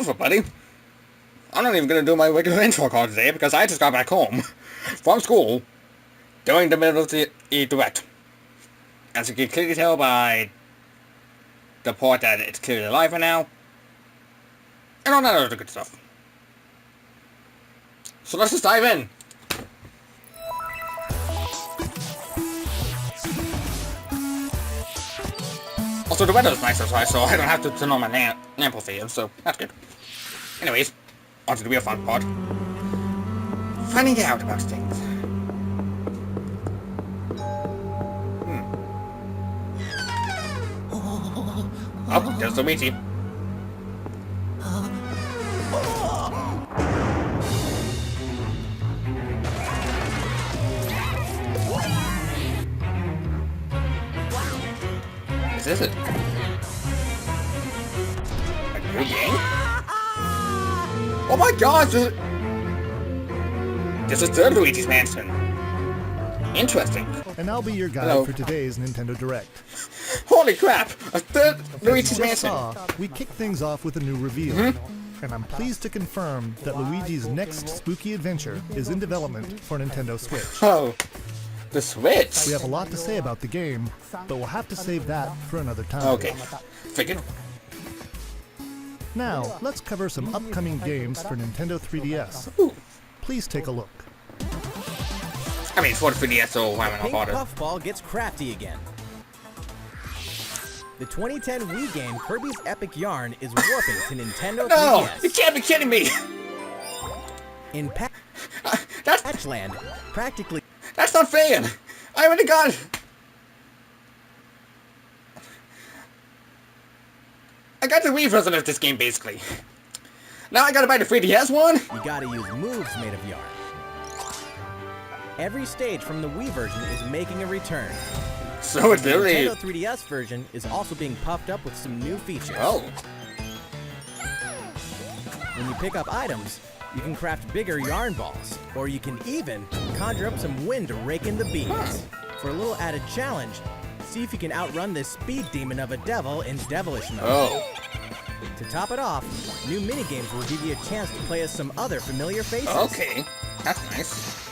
over, buddy. I'm not even gonna do my regular intro call today because I just got back home from school during the middle of the direct. As you can clearly tell by the part that it's clearly live right now, and all that other good stuff. So let's just dive in. Also, the weather's nice outside, so I don't have to turn on my lamp over, so that's good. Anyways, on to the real fun part. Finding out about things. Oh, there's Luigi. Is it? A new game? Oh my god! This is third Luigi's Mansion. Interesting. And I'll be your guide for today's Nintendo Direct. Holy crap! A third Luigi's Mansion. We kick things off with a new reveal. And I'm pleased to confirm that Luigi's next spooky adventure is in development for Nintendo Switch. Oh. The Switch? We have a lot to say about the game, but we'll have to save that for another time. Okay. Figured. Now, let's cover some upcoming games for Nintendo 3DS. Ooh. Please take a look. I mean, it's for the 3DS, so why am I not Pink bothered? Puffball gets crafty again. The 2010 Wii game Kirby's Epic Yarn is warping to Nintendo 3DS. No! You can't be kidding me! In Patchland, practically... That's not fair! I already got it! I got the Wii version of this game, basically. Now I gotta buy the 3DS one? You gotta use moves made of yarn. Every stage from the Wii version is making a return. So it's literally... The Nintendo 3DS version is also being puffed up with some new features. Oh. When you pick up items, you can craft bigger yarn balls, or you can even conjure up some wind to rake in the beads. For a little added challenge, see if you can outrun this speed demon of a devil in devilish mode. Oh. To top it off, new minigames will give you a chance to play as some other familiar faces. Okay, that's nice.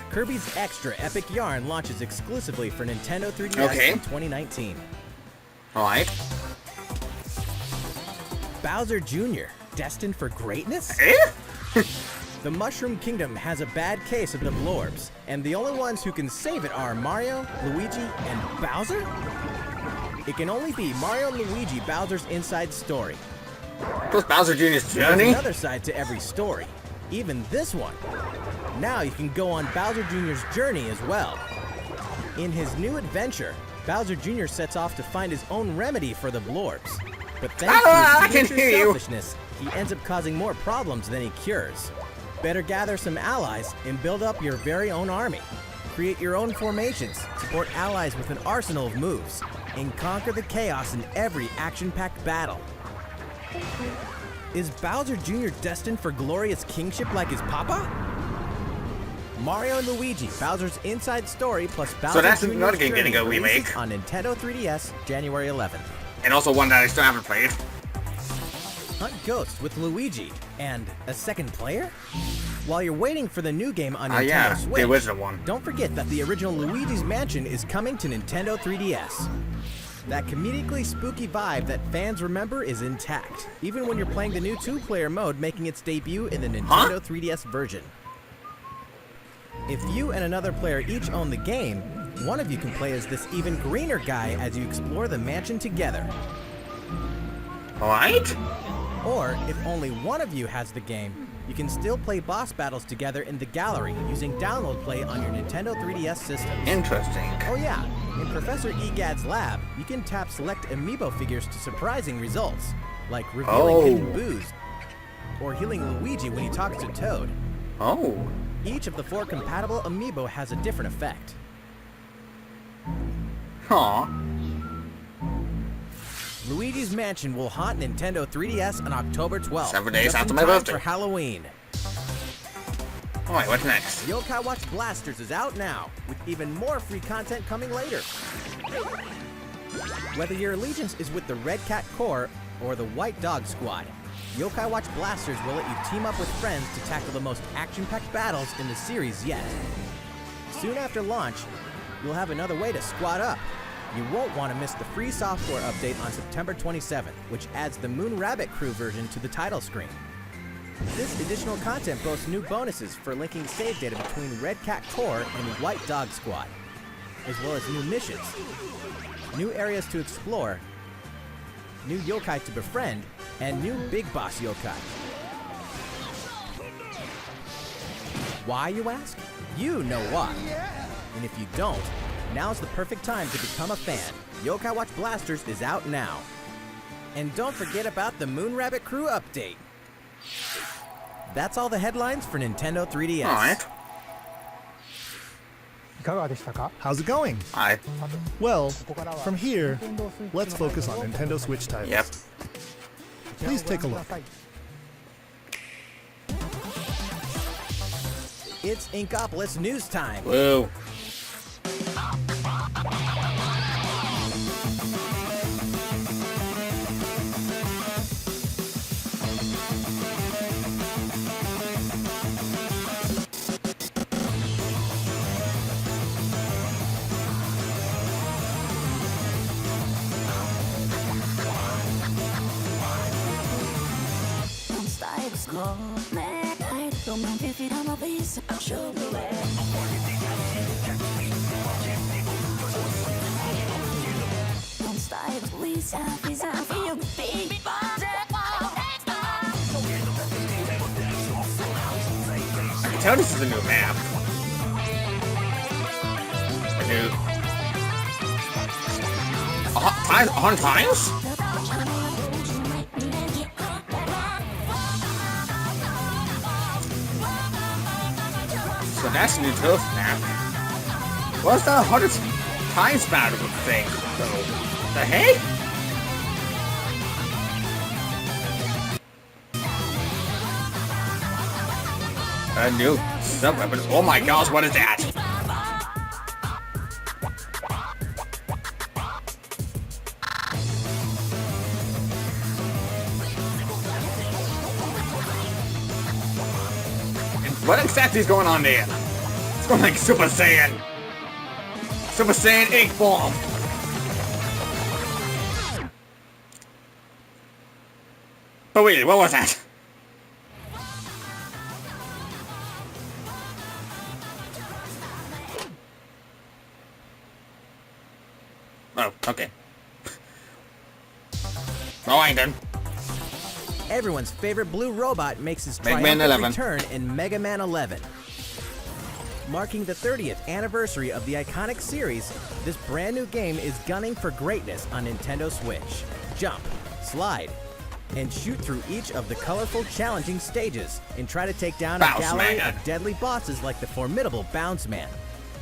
Kirby's Extra Epic Yarn launches exclusively for Nintendo 3DS in 2019. Alright. Bowser Jr. Destined for greatness? Eh? The Mushroom Kingdom has a bad case of the Blorbs, and the only ones who can save it are Mario, Luigi, and Bowser? It can only be Mario and Luigi Bowser's inside story. Plus Bowser Jr.'s There's journey? another side to every story, even this one. Now you can go on Bowser Jr.'s journey as well. In his new adventure, Bowser Jr. sets off to find his own remedy for the Blorbs. But thanks to his future selfishness, he ends up causing more problems than he cures. Better gather some allies and build up your very own army. Create your own formations, support allies with an arsenal of moves, and conquer the chaos in every action-packed battle. Is Bowser Jr. destined for glorious kingship like his papa? Mario and Luigi, Bowser's Inside Story plus Bowser So that's Jr.'s another game getting a Journey remake. on Nintendo 3DS, January 11th. And also one that I still haven't played. Hunt Ghosts with Luigi and a second player? While you're waiting for the new game on Nintendo Yeah, Switch, the original one. don't forget that the original Luigi's Mansion is coming to Nintendo 3DS. That comedically spooky vibe that fans remember is intact, even when you're playing the new two-player mode making its debut in the Nintendo 3DS version. If you and another player each own the game, one of you can play as this even greener guy as you explore the mansion together. Alright? Or, if only one of you has the game, you can still play boss battles together in the gallery using download play on your Nintendo 3DS system. Interesting. Oh yeah, in Professor Egad's lab, you can tap select amiibo figures to surprising results, like revealing hidden boos, or healing Luigi when he talks to Toad. Oh. Each of the 4 compatible amiibo has a different effect. Aw. Luigi's Mansion will haunt Nintendo 3DS on October 12th. 7 days just after in my time birthday. for Halloween. Alright, what's next? Yokai Watch Blasters is out now, with even more free content coming later. Whether your allegiance is with the Red Cat Corps or the White Dog Squad, Yokai Watch Blasters will let you team up with friends to tackle the most action-packed battles in the series yet. Soon after launch, you'll have another way to squad up. You won't want to miss the free software update on September 27th, which adds the Moon Rabbit Crew version to the title screen. This additional content boasts new bonuses for linking save data between Red Cat Corps and White Dog Squad, as well as new missions, new areas to explore, new yokai to befriend, and new Big Boss yokai. Why, you ask? You know why. And if you don't, now's the perfect time to become a fan. Yokai Watch Blasters is out now. And don't forget about the Moon Rabbit Crew update. That's all the headlines for Nintendo 3DS. Alright. How's it going? Alright. Well, from here, let's focus on Nintendo Switch titles. Yep. Please take a look. It's Inkopolis news time. Woo. I can tell this is a new map. A new... 100 times? So that's a new turf map. What's that 100 times battle thing, though? The heck? A new sub-weapon. Oh my gosh, what is that? And what exactly is going on there? It's going like Super Saiyan. Super Saiyan Ink Bomb. But wait, what was that? Oh, okay. Alright then. Everyone's favorite blue robot makes his Mega Man triumphant 11. return in Mega Man 11. Marking the 30th anniversary of the iconic series, this brand new game is gunning for greatness on Nintendo Switch. Jump, slide, and shoot through each of the colorful, challenging stages, and try to take down a Bounce gallery Man. of deadly bosses like the formidable Bounce Man.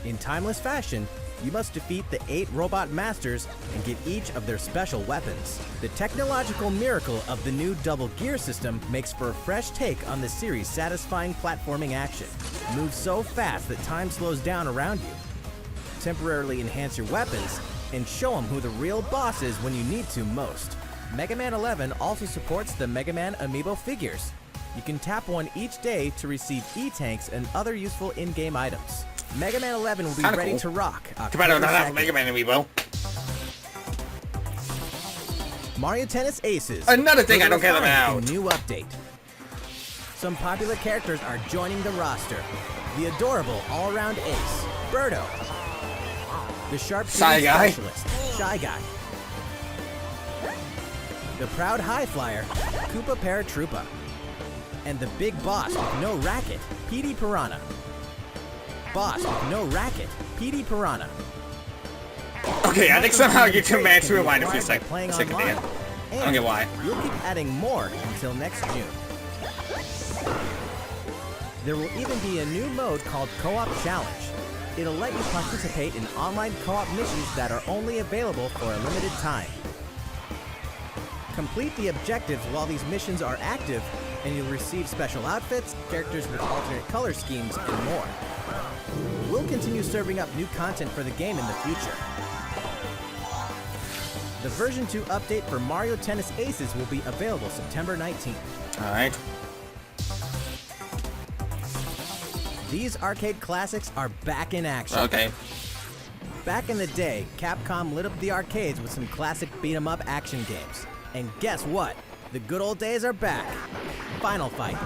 In timeless fashion, you must defeat the 8 robot masters and get each of their special weapons. The technological miracle of the new double gear system makes for a fresh take on the series' satisfying platforming action. Move so fast that time slows down around you. Temporarily enhance your weapons, and show them who the real boss is when you need to most. Mega Man 11 also supports the Mega Man amiibo figures. You can tap one each day to receive E-tanks and other useful in-game items. Mega Man 11 will be Kinda ready cool. to rock Too bad I October don't have a 2nd. Mega Man amiibo. Mario Tennis Aces. Another thing will I don't be care refined about. in New update. Some popular characters are joining the roster. The adorable all-around ace, Birdo. The sharp Shy Guy. specialist, Shy Guy. The proud high flyer, Koopa Paratroopa. And the big boss with no racket, PD Piranha. Boss with no racket, PD Piranha. Okay, I think somehow you two man to rewind a few By playing seconds at the online. end. I don't get why. We'll keep adding more until next June. There will even be a new mode called Co-op Challenge. It'll let you participate in online co-op missions that are only available for a limited time. Complete the objectives while these missions are active, and you'll receive special outfits, characters with alternate color schemes, and more. We'll continue serving up new content for the game in the future. The version 2 update for Mario Tennis Aces will be available September 19th. Alright. These arcade classics are back in action. Okay. Back in the day, Capcom lit up the arcades with some classic beat-em-up action games. And guess what? The good old days are back. Final Fight.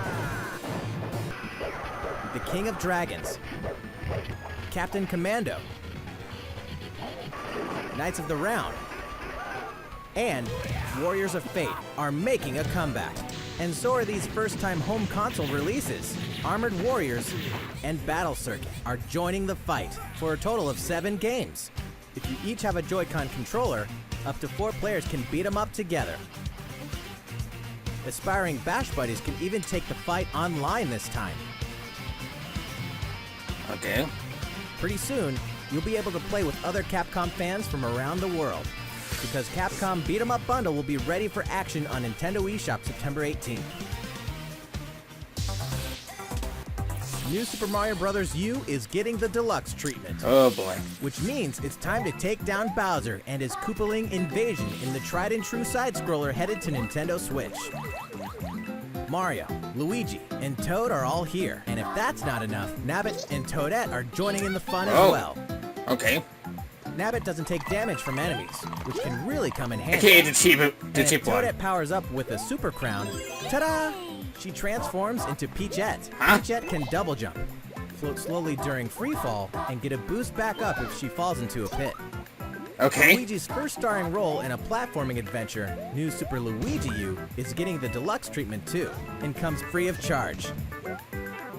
The King of Dragons. Captain Commando. Knights of the Round. And Warriors of Fate are making a comeback. And so are these first-time home console releases. Armored Warriors and Battle Circuit are joining the fight for a total of 7 games. If you each have a Joy-Con controller, up to 4 players can beat 'em up together. Aspiring Bash Buddies can even take the fight online this time. Okay. Pretty soon, you'll be able to play with other Capcom fans from around the world, because Capcom Beat 'em Up Bundle will be ready for action on Nintendo eShop September 18th. New Super Mario Bros. U is getting the deluxe treatment, Oh boy. which means it's time to take down Bowser and his Koopaling invasion in the tried and true side-scroller headed to Nintendo Switch. Mario, Luigi, and Toad are all here, and if that's not enough, Nabbit and Toadette are joining in the fun as well. Okay. Nabbit doesn't take damage from enemies, which can really come in handy. Okay, the cheap And if one. Toadette powers up with a Super Crown, ta-da! She transforms into Peachette. Huh? Peachette can double jump, float slowly during free fall, and get a boost back up if she falls into a pit. Okay. Luigi's first starring role in a platforming adventure, New Super Luigi U, is getting the deluxe treatment too, and comes free of charge.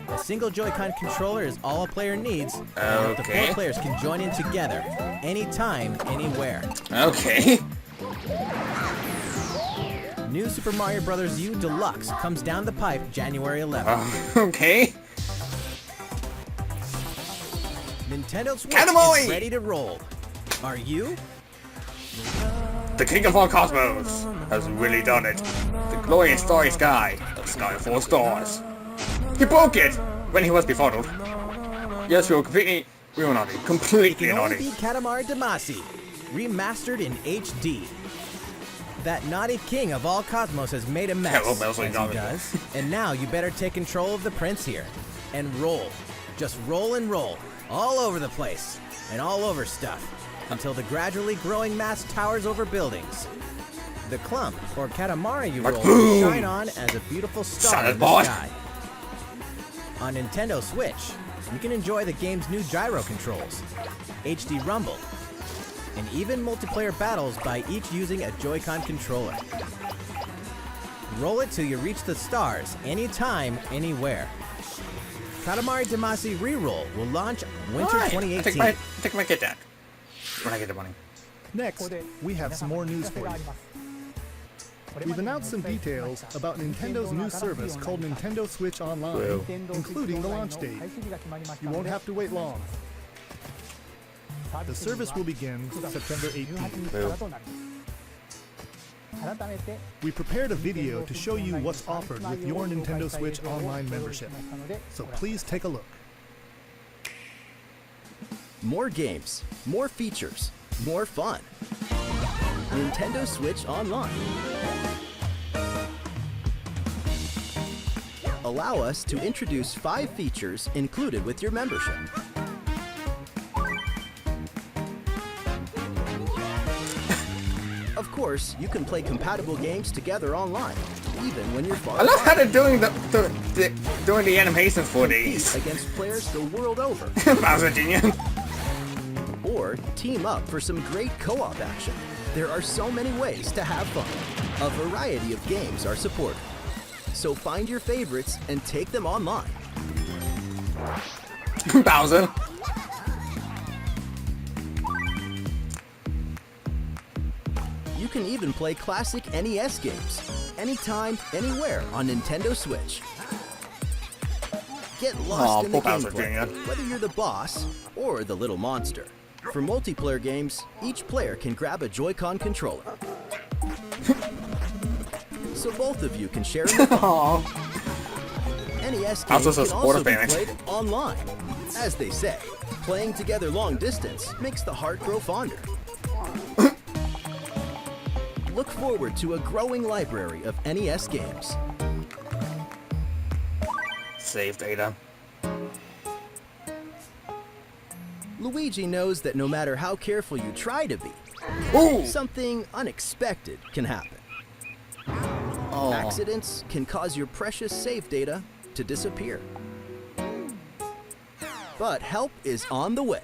A single Joy-Con controller is all a player needs, and up to 4 Okay. players can join in together, anytime, anywhere. Okay. New Super Mario Bros. U Deluxe comes down the pipe January 11th. Okay. Nintendo Switch Katamari! is ready to roll. Are you? The king of all cosmos has really done it. The glorious starry sky, the sky of 4 stars. He broke it when he was befuddled. Yes, we were completely naughty. Completely Can only naughty. be Katamari Damacy, remastered in HD. That naughty king of all cosmos has made a mess, Hello, Mouse, as he naughty. does. And now you better take control of the prince here. And roll. Just roll and roll. All over the place. And all over stuff. Until the gradually growing mass towers over buildings. The clump, or Katamari you Like roll, boom! will shine on as a beautiful star Solid in the boy. sky. On Nintendo Switch, you can enjoy the game's new gyro controls, HD rumble, and even multiplayer battles by each using a Joy-Con controller. Roll it till you reach the stars, anytime, anywhere. Katamari Damacy Reroll will launch winter Alright, 2018. I take my kid back when I get the money. Next, we have some more news for you. We've announced some details about Nintendo's new service called Nintendo Switch Online, Well. including the launch date. You won't have to wait long. The service will begin September 18th. Well, We prepared a video to show you what's offered with your Nintendo Switch Online membership, so please take a look. More games, more features, more fun. Nintendo Switch Online. Allow us to introduce 5 features included with your membership. Of course, you can play compatible games together online, even when you're far I love how apart. they're doing the animations for Compete these. against players the world over, Bowser Jr. or team up for some great co-op action. There are so many ways to have fun. A variety of games are supported. So find your favorites and take them online. Bowser. You can even play classic NES games, anytime, anywhere on Nintendo Switch. Get lost in the poor Bowser gameplay, Jr. whether you're the boss or the little monster. For multiplayer games, each player can grab a Joy-Con controller. So both of you can share in the fun. Aw. NES Also games so can also be supportive played online. As they say, playing together long distance makes the heart grow fonder. Look forward to a growing library of NES games. save data. Luigi knows that no matter how careful you try to be, Ooh! something unexpected can happen. Oh. Accidents can cause your precious save data to disappear. But help is on the way.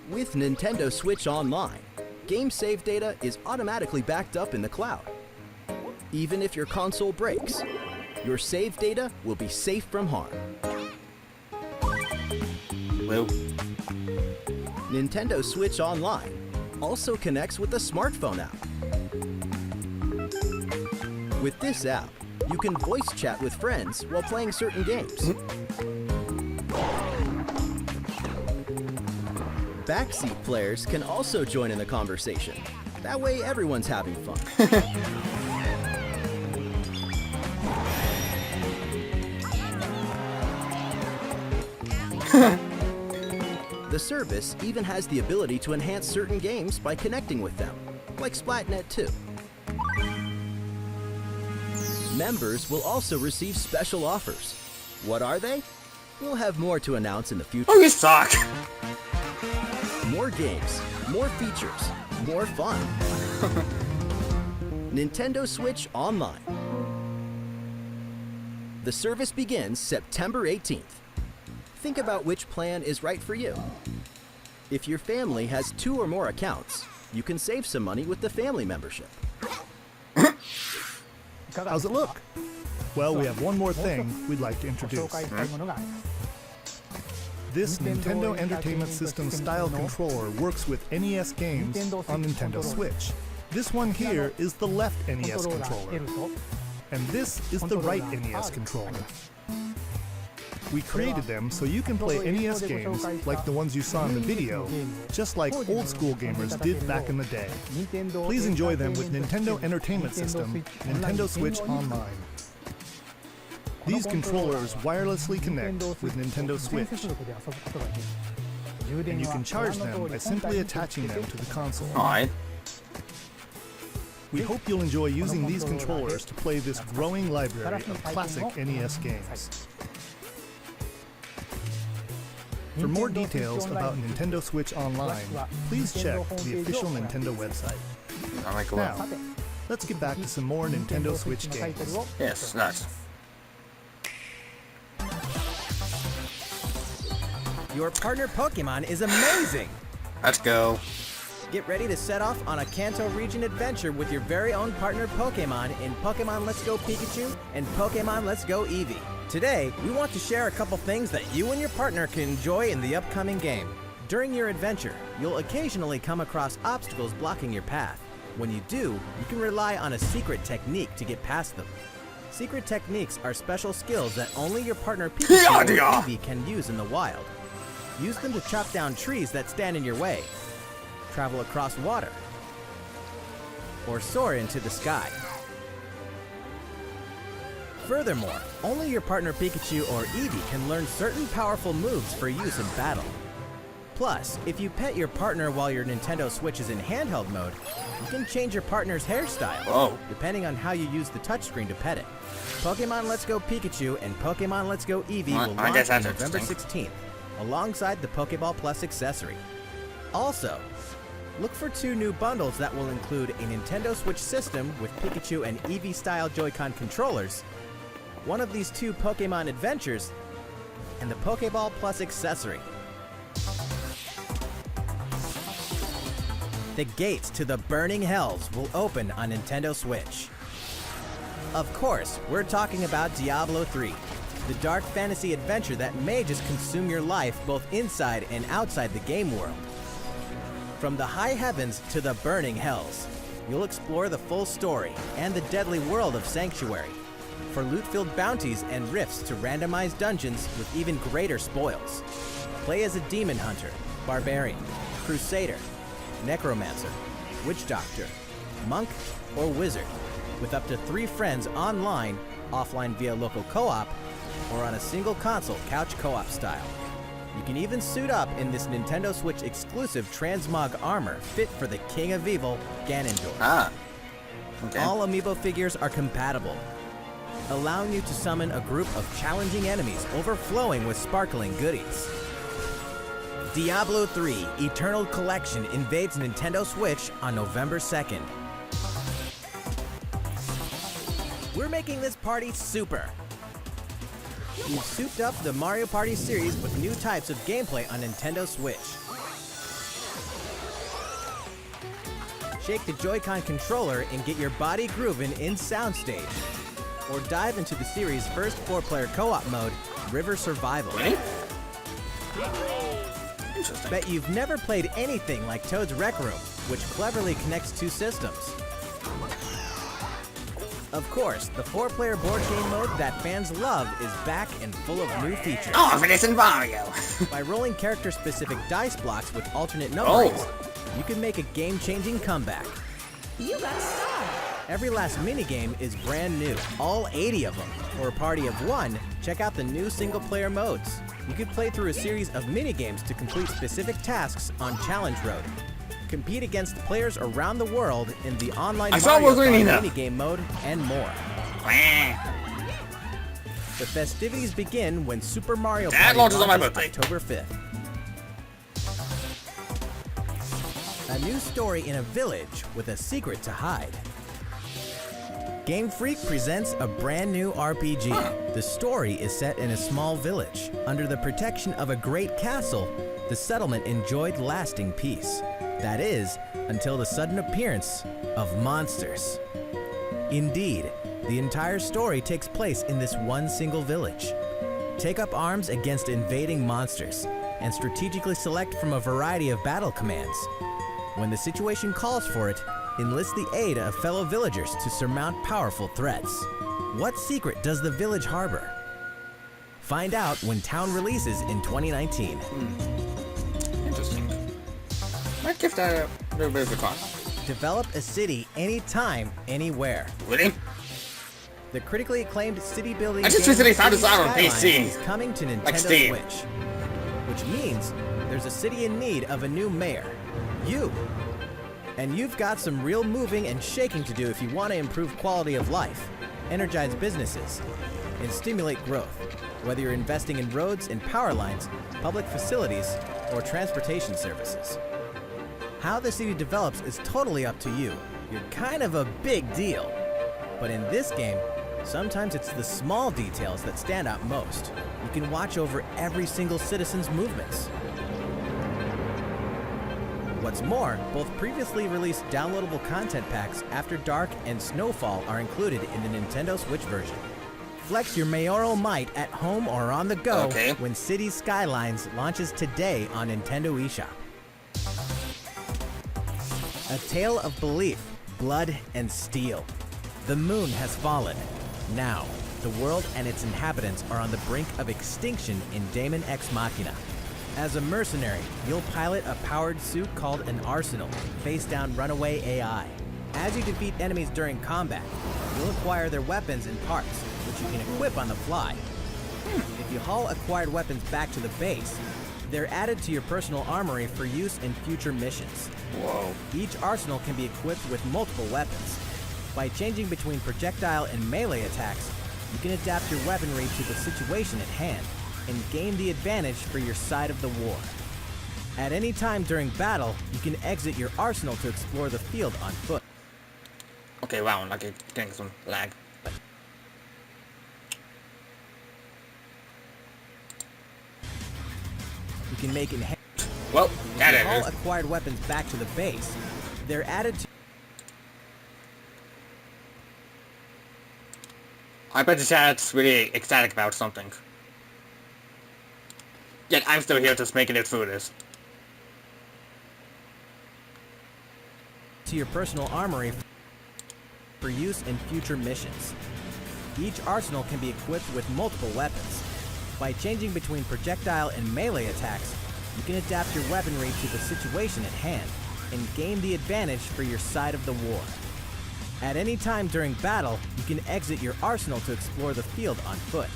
With Nintendo Switch Online, game save data is automatically backed up in the cloud. Even if your console breaks, your save data will be safe from harm. Well. Nintendo Switch Online also connects with the smartphone app. With this app, you can voice chat with friends while playing certain games. Backseat players can also join in the conversation. That way everyone's having fun. The service even has the ability to enhance certain games by connecting with them, like Splatnet 2. Members will also receive special offers. What are they? We'll have more to announce in the future. Oh, you suck! More games, more features, more fun. Nintendo Switch Online. The service begins September 18th. Think about which plan is right for you. If your family has 2 or more accounts, you can save some money with the family membership. How's it look? Well, we have one more thing we'd like to introduce. This Nintendo Entertainment System style controller works with NES games on Nintendo Switch. This one here is the left NES controller, and this is the right NES controller. We created them so you can play NES games like the ones you saw in the video, just like old school gamers did back in the day. Please enjoy them with Nintendo Entertainment System, Nintendo Switch Online. These controllers wirelessly connect with Nintendo Switch, and you can charge them by simply attaching them to the console. Alright. We hope you'll enjoy using these controllers to play this growing library of classic NES games. For more details about Nintendo Switch Online, please check the official Nintendo website. I like Now, let's get back to some more Nintendo Switch games. Yes, nice. Your partner Pokemon is amazing! Let's go. Get ready to set off on a Kanto region adventure with your very own partner Pokemon in Pokemon Let's Go Pikachu and Pokemon Let's Go Eevee. Today, we want to share a couple things that you and your partner can enjoy in the upcoming game. During your adventure, you'll occasionally come across obstacles blocking your path. When you do, you can rely on a secret technique to get past them. Secret techniques are special skills that only your partner Pikachu or Eevee can use in the wild. Use them to chop down trees that stand in your way, travel across water, or soar into the sky. Furthermore, only your partner Pikachu or Eevee can learn certain powerful moves for use in battle. Plus, if you pet your partner while your Nintendo Switch is in handheld mode, you can change your partner's hairstyle, depending on how you use the touchscreen to pet it. Pokemon Let's Go Pikachu and Pokemon Let's Go Eevee will launch on November 16th, alongside the Pokeball Plus accessory. Also, look for 2 new bundles that will include a Nintendo Switch system with Pikachu and Eevee-style Joy-Con controllers, one of these 2 Pokemon adventures, and the Pokeball Plus accessory. The gates to the burning hells will open on Nintendo Switch. Of course, we're talking about Diablo III, the dark fantasy adventure that may just consume your life both inside and outside the game world. From the high heavens to the burning hells, you'll explore the full story and the deadly world of Sanctuary, for loot-filled bounties and rifts to randomized dungeons with even greater spoils. Play as a demon hunter, barbarian, crusader, necromancer, witch doctor, monk, or wizard, with up to 3 friends online, offline via local co-op, or on a single console couch co-op style. You can even suit up in this Nintendo Switch exclusive transmog armor fit for the King of Evil, Ganondorf. Okay. All amiibo figures are compatible. allowing you to summon a group of challenging enemies overflowing with sparkling goodies. Diablo III Eternal Collection invades Nintendo Switch on November 2nd. We're making this party super. We've souped up the Mario Party series with new types of gameplay on Nintendo Switch. Shake the Joy-Con controller and get your body grooving in Soundstage. Or dive into the series' first 4-player co-op mode, River Survival. Really? Interesting. Bet you've never played anything like Toad's Rec Room, which cleverly connects two systems. Of course, the 4-player board game mode that fans love is back and full of new features. Oh, for this in Mario! By rolling character-specific dice blocks with alternate numberings, you can make a game-changing comeback. You got a star! Every last minigame is brand new, all 80 of them. For a party of one, check out the new single-player modes. You can play through a series of minigames to complete specific tasks on Challenge Road. Compete against players around the world in the online Mario Party minigame mode, and more. The festivities begin when Super Mario Party launches on my birthday, October 5th. A new story in a village with a secret to hide. Game Freak presents a brand new RPG. The story is set in a small village. Under the protection of a great castle, the settlement enjoyed lasting peace. That is, until the sudden appearance of monsters. Indeed, the entire story takes place in this one single village. Take up arms against invading monsters, and strategically select from a variety of battle commands. When the situation calls for it, enlist the aid of fellow villagers to surmount powerful threats. What secret does the village harbor? Find out when Town releases in 2019. Interesting. Might give that a little bit of a thought. Develop a city anytime, anywhere. Really? The critically acclaimed city building I just game recently found this City out on Skylines PC. is coming to Nintendo Like Steam. Switch. Which means there's a city in need of a new mayor. You. And you've got some real moving and shaking to do if you want to improve quality of life, energize businesses, and stimulate growth, whether you're investing in roads and power lines, public facilities, or transportation services. How the city develops is totally up to you. You're kind of a big deal. But in this game, sometimes it's the small details that stand out most. You can watch over every single citizen's movements. What's more, both previously released downloadable content packs After Dark and Snowfall are included in the Nintendo Switch version. Flex your mayoral might at home or on the go when Cities Skylines launches today on Nintendo eShop. A tale of belief, blood, and steel. The moon has fallen. Now, the world and its inhabitants are on the brink of extinction in Damon Ex Machina. As a mercenary, you'll pilot a powered suit called an Arsenal to face down runaway AI. As you defeat enemies during combat, you'll acquire their weapons and parts, which you can equip on the fly. If you haul acquired weapons back to the base, they're added to your personal armory for use in future missions. Whoa. Each arsenal can be equipped with multiple weapons. By changing between projectile and melee attacks, you can adapt your weaponry to the situation at hand and gain the advantage for your side of the war. At any time during battle, you can exit your arsenal to explore the field on foot. Okay, wow, like it's getting some lag. You can make Well, that all is. acquired weapons back to the base. They're added to I bet the chat's really ecstatic about something. Yet I'm still here just making it through this. your personal armory for use in future missions. Each arsenal can be equipped with multiple weapons. By changing between projectile and melee attacks, you can adapt your weaponry to the situation at hand and gain the advantage for your side of the war. At any time during battle, you can exit your arsenal to explore the field on foot.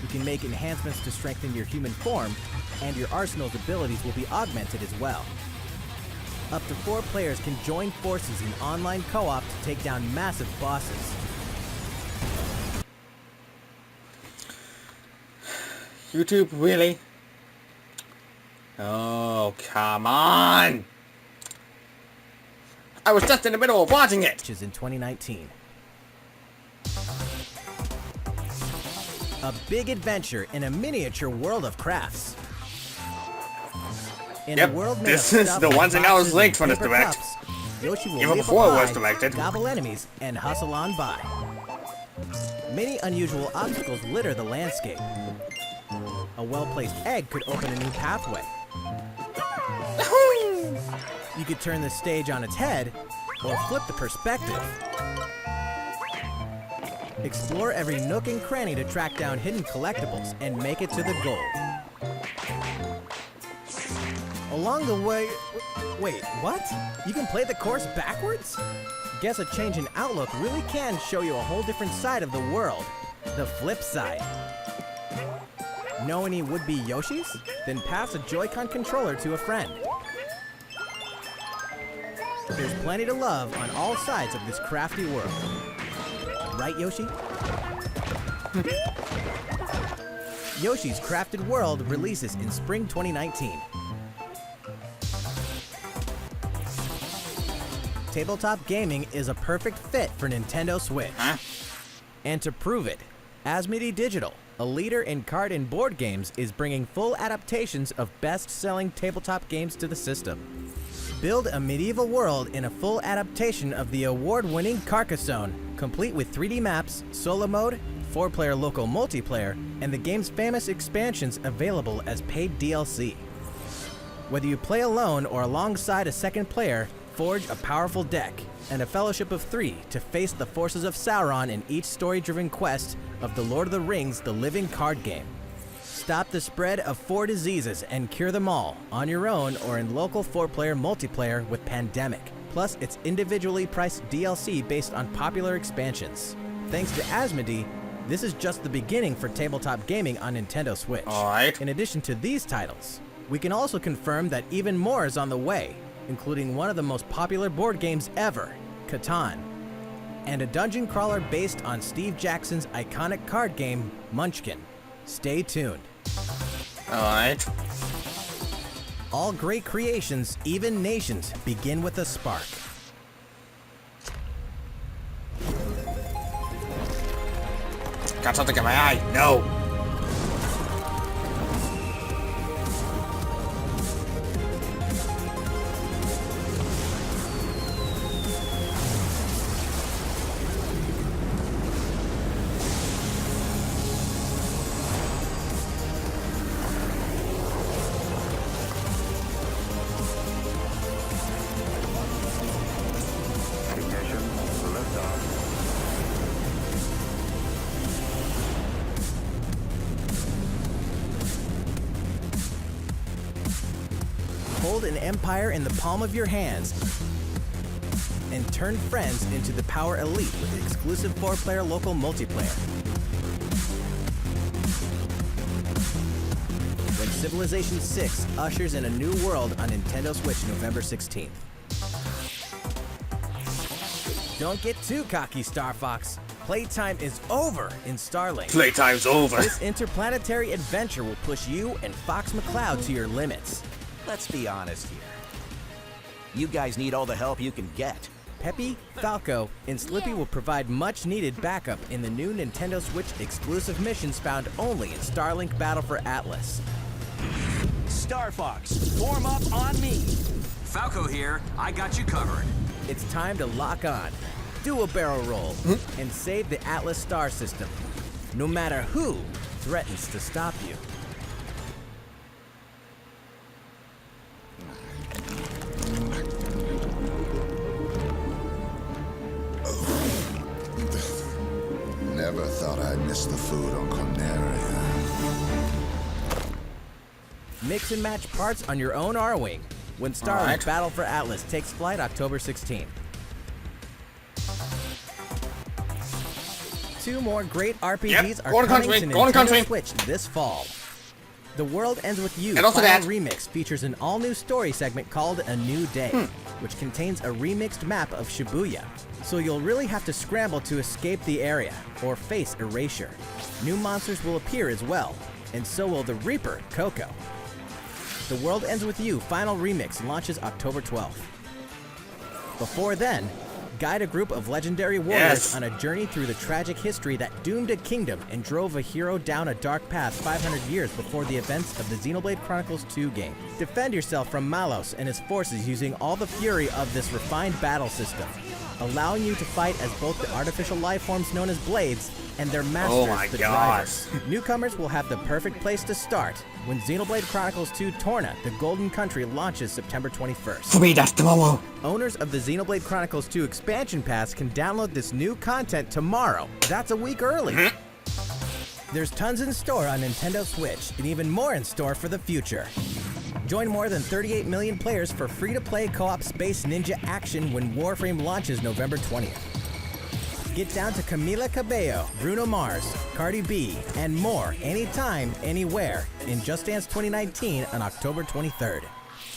You can make enhancements to strengthen your human form, and your arsenal's abilities will be augmented as well. Up to 4 players can join forces in online co-op to take down massive bosses. YouTube, really? Oh, come on! I was just in the middle of watching it! Which is in 2019. A big adventure in a miniature world of crafts. In Yep, a world made this of is stuff the like one thing I was boxes linked and for this paper direct. cups, Yoshi will Even leap before it up was high, directed. gobble enemies, and hustle on by. Many unusual obstacles litter the landscape. A well-placed egg could open a new pathway. You could turn the stage on its head, or flip the perspective. Explore every nook and cranny to track down hidden collectibles and make it to the goal. Along the way... Wait, what? You can play the course backwards? Guess a change in outlook really can show you a whole different side of the world. The flip side. Know any would-be Yoshis? Then pass a Joy-Con controller to a friend. There's plenty to love on all sides of this crafty world. Right, Yoshi? Yoshi's Crafted World releases in spring 2019. Tabletop gaming is a perfect fit for Nintendo Switch. Huh? And to prove it, Asmodee Digital, a leader in card and board games, is bringing full adaptations of best-selling tabletop games to the system. Build a medieval world in a full adaptation of the award-winning Carcassonne, complete with 3D maps, solo mode, 4-player local multiplayer, and the game's famous expansions available as paid DLC. Whether you play alone or alongside a second player, forge a powerful deck and a fellowship of 3 to face the forces of Sauron in each story-driven quest of The Lord of the Rings: The Living Card Game. Stop the spread of 4 diseases and cure them all on your own or in local 4-player multiplayer with Pandemic. Plus, it's individually priced DLC based on popular expansions. Thanks to Asmodee, this is just the beginning for tabletop gaming on Nintendo Switch. Alright. In addition to these titles, we can also confirm that even more is on the way, including one of the most popular board games ever, Catan, and a dungeon crawler based on Steve Jackson's iconic card game, Munchkin. Stay tuned. Alright. All great creations, even nations, begin with a spark. Got something in my eye. No. Hold an empire in the palm of your hands and turn friends into the Power Elite with exclusive 4-player local multiplayer. When Civilization VI ushers in a new world on Nintendo Switch November 16th. Don't get too cocky, Star Fox. Playtime is over in StarLink. Playtime's over. This interplanetary adventure will push you and Fox McCloud to your limits. Let's be honest here. You guys need all the help you can get. Peppy, Falco, and Slippy will provide much-needed backup in the new Nintendo Switch exclusive missions found only in StarLink Battle for Atlas. Star Fox, form up on me. Falco here. I got you covered. It's time to lock on, do a barrel roll, and save the Atlas star system, no matter who threatens to stop you. Never thought I'd miss the food on Corneria. Mix and match parts on your own R-Wing when StarLink Alright. Battle for Atlas takes flight October 16th. 2 more great RPGs Yep, are Golden coming Country, to Golden Nintendo Country. Switch this fall. The World Ends With You And also Final that. Remix features an all-new story segment called A New Day, which contains a remixed map of Shibuya. So you'll really have to scramble to escape the area or face erasure. New monsters will appear as well. and so will the Reaper, Coco. The World Ends With You Final Remix launches October 12th. Before then, guide a group of legendary warriors on a journey through the tragic history that doomed a kingdom and drove a hero down a dark path 500 years before the events of the Xenoblade Chronicles 2 game. Defend yourself from Malos and his forces using all the fury of this refined battle system, allowing you to fight as both the artificial life forms known as blades and their masters, the drivers. Newcomers will have the perfect place to start when Xenoblade Chronicles 2 Torna, the Golden Country, launches September 21st. For me, that's tomorrow. Owners of the Xenoblade Chronicles 2 expansion pass can download this new content tomorrow. That's a week early. There's tons in store on Nintendo Switch, and even more in store for the future. Join more than 38 million players for free-to-play co-op Space Ninja action when Warframe launches November 20th. Get down to Camila Cabello, Bruno Mars, Cardi B, and more anytime, anywhere in Just Dance 2019 on October 23rd.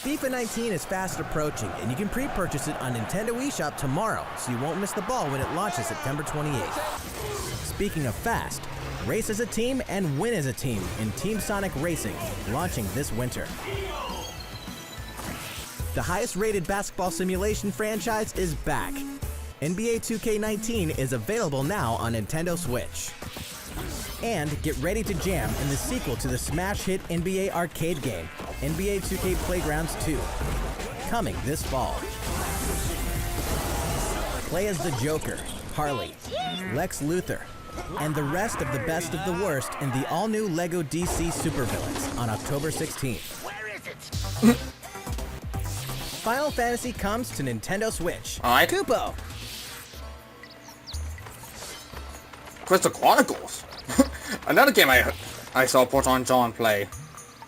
FIFA 19 is fast approaching, and you can pre-purchase it on Nintendo eShop tomorrow, so you won't miss the ball when it launches September 28th. Speaking of fast, race as a team and win as a team in Team Sonic Racing, launching this winter. The highest-rated basketball simulation franchise is back. NBA 2K19 is available now on Nintendo Switch. And get ready to jam in the sequel to the smash hit NBA arcade game, NBA 2K Playgrounds 2, coming this fall. Play as the Joker, Harley, Lex Luthor, and the rest of the best of the worst in the all-new LEGO DC supervillains on October 16th. Where is it? Final Fantasy comes to Nintendo Switch. Alright. Kupo! Crystal Chronicles. Another game I saw put on John play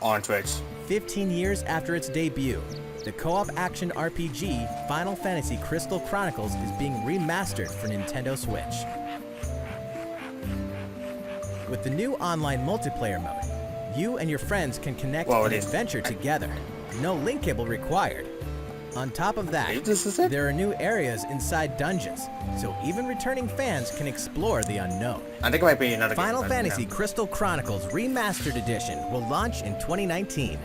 on Twitch. 15 years after its debut, the co-op action RPG Final Fantasy Crystal Chronicles is being remastered for Nintendo Switch. With the new online multiplayer mode, you and your friends can connect and adventure together. No link cable required. On top of that, there are new areas inside dungeons, so even returning fans can explore the unknown. I think it might be another Final Fantasy Crystal Chronicles Remastered Edition will launch in 2019.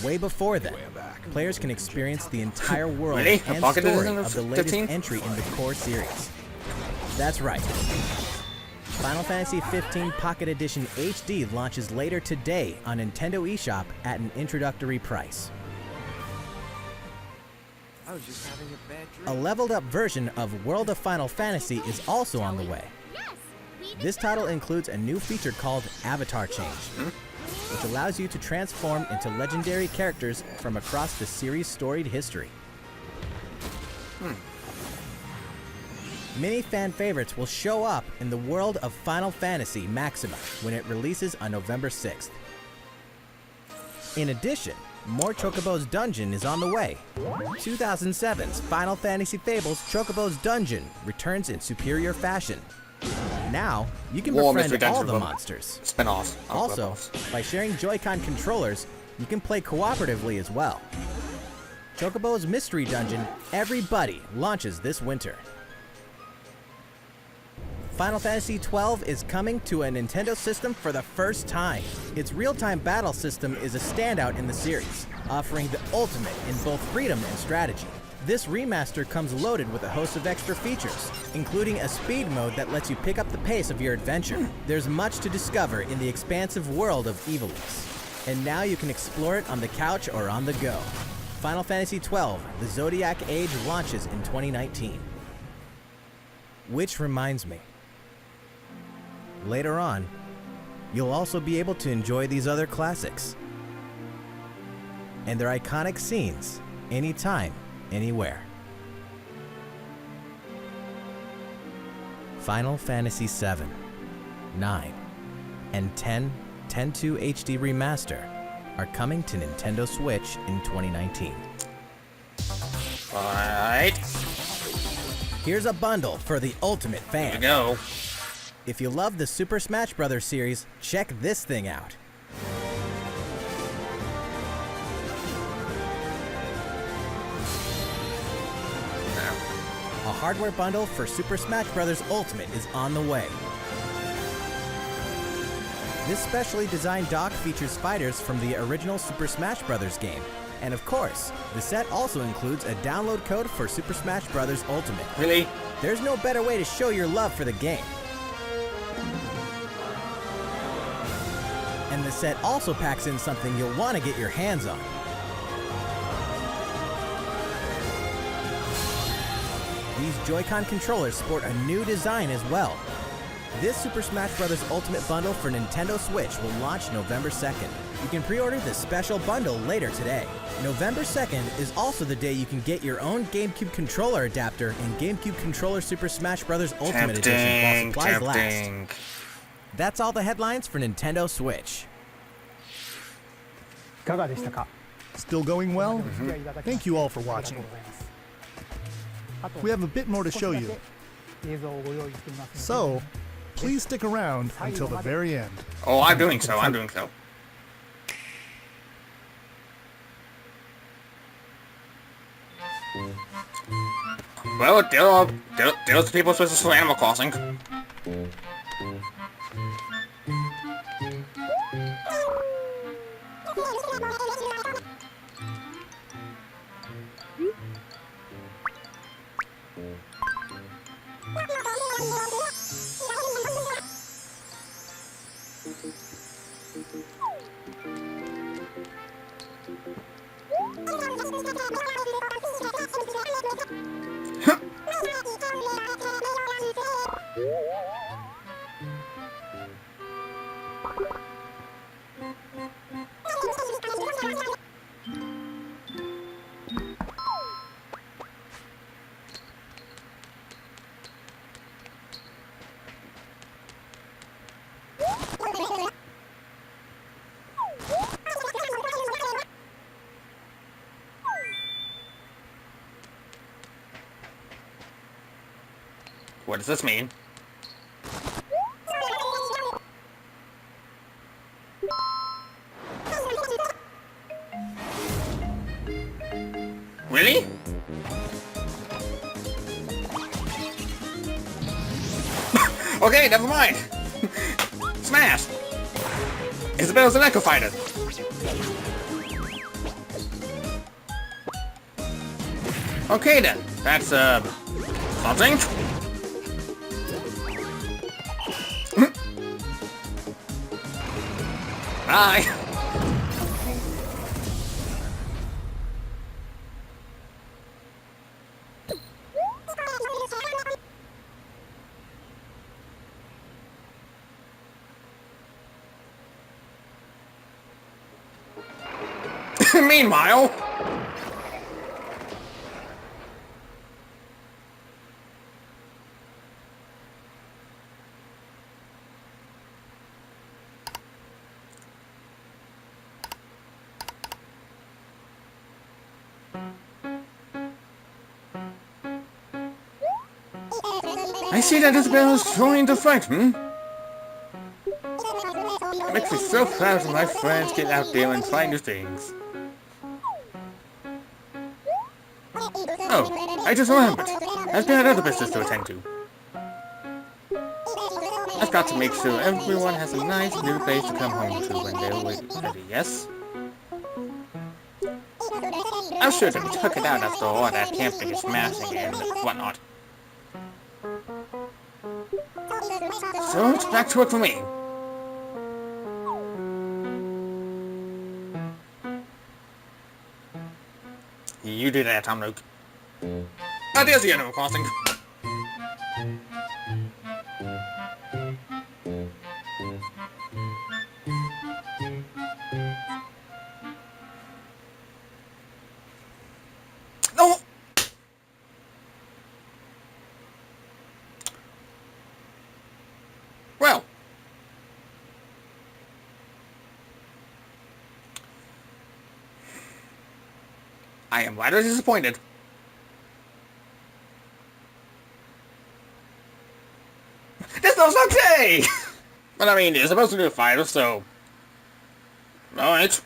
Way before then, players can experience the entire world and story of the latest entry in the core series. That's right. Final Fantasy XV Pocket Edition HD launches later today on Nintendo eShop at an introductory price. A leveled up version of World of Final Fantasy is also on the way. This title includes a new feature called Avatar Change, which allows you to transform into legendary characters from across the series' storied history. Many fan favorites will show up in the world of Final Fantasy Maxima when it releases on November 6th. In addition, more Chocobos Dungeon is on the way. 2007's Final Fantasy Fables Chocobos Dungeon returns in superior fashion. Now, you can befriend all the monsters. Spin-offs. Also, by sharing Joy-Con controllers, you can play cooperatively as well. Chocobos Mystery Dungeon Everybody launches this winter. Final Fantasy XII is coming to a Nintendo system for the first time. Its real-time battle system is a standout in the series, offering the ultimate in both freedom and strategy. This remaster comes loaded with a host of extra features, including a speed mode that lets you pick up the pace of your adventure. There's much to discover in the expansive world of Ivalice, and now you can explore it on the couch or on the go. Final Fantasy XII, The Zodiac Age launches in 2019. Which reminds me, later on, you'll also be able to enjoy these other classics and their iconic scenes anytime, anywhere. Final Fantasy VII, 9, and 10 10.2 HD Remaster are coming to Nintendo Switch in 2019. Alright. Here's a bundle for the ultimate fan. Here we go. If you love the Super Smash Bros. Series, check this thing out. A hardware bundle for Super Smash Bros. Ultimate is on the way. This specially designed dock features fighters from the original Super Smash Bros. Game. And of course, the set also includes a download code for Super Smash Bros. Ultimate. Really? There's no better way to show your love for the game. And the set also packs in something you'll want to get your hands on. These Joy-Con controllers sport a new design as well. This Super Smash Bros. Ultimate Bundle for Nintendo Switch will launch November 2nd. You can pre-order this special bundle later today. November 2nd is also the day you can get your own GameCube controller adapter and GameCube controller Super Smash Bros. Ultimate Edition while supplies last. That's all the headlines for Nintendo Switch. Still going well? Thank you all for watching. We have a bit more to show you. So, please stick around until the very end. Oh, I'm doing so, I'm doing so. Well, there's people supposed to Animal Crossing. What does this mean? Really? Okay, never mind. Smash! Isabel's an Echo Fighter. Okay then, that's something. Bye. Meanwhile, I see that Isabel is trying to fight, It makes me so proud when my friends get out there and try new things. Oh, I just remembered. I've got other business to attend to. I've got to make sure everyone has a nice new place to come home to when they're ready, yes? I'm sure to tuck it out after all that camping and smashing and whatnot. So it's back to work for me. You do that, Tom Nook. There's the Animal Crossing. No! Well. I am rather disappointed. This looks okay! But I mean, it's supposed to be a fighter, so... Alright.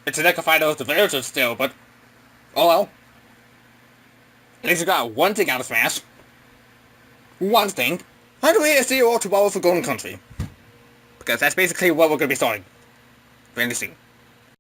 It's an Echo Fighter with the Veritas still, but... Oh well. At least you got one thing out of Smash. One thing. How do we see you all tomorrow for Golden Country? Because that's basically what we're going to be starting. Very soon.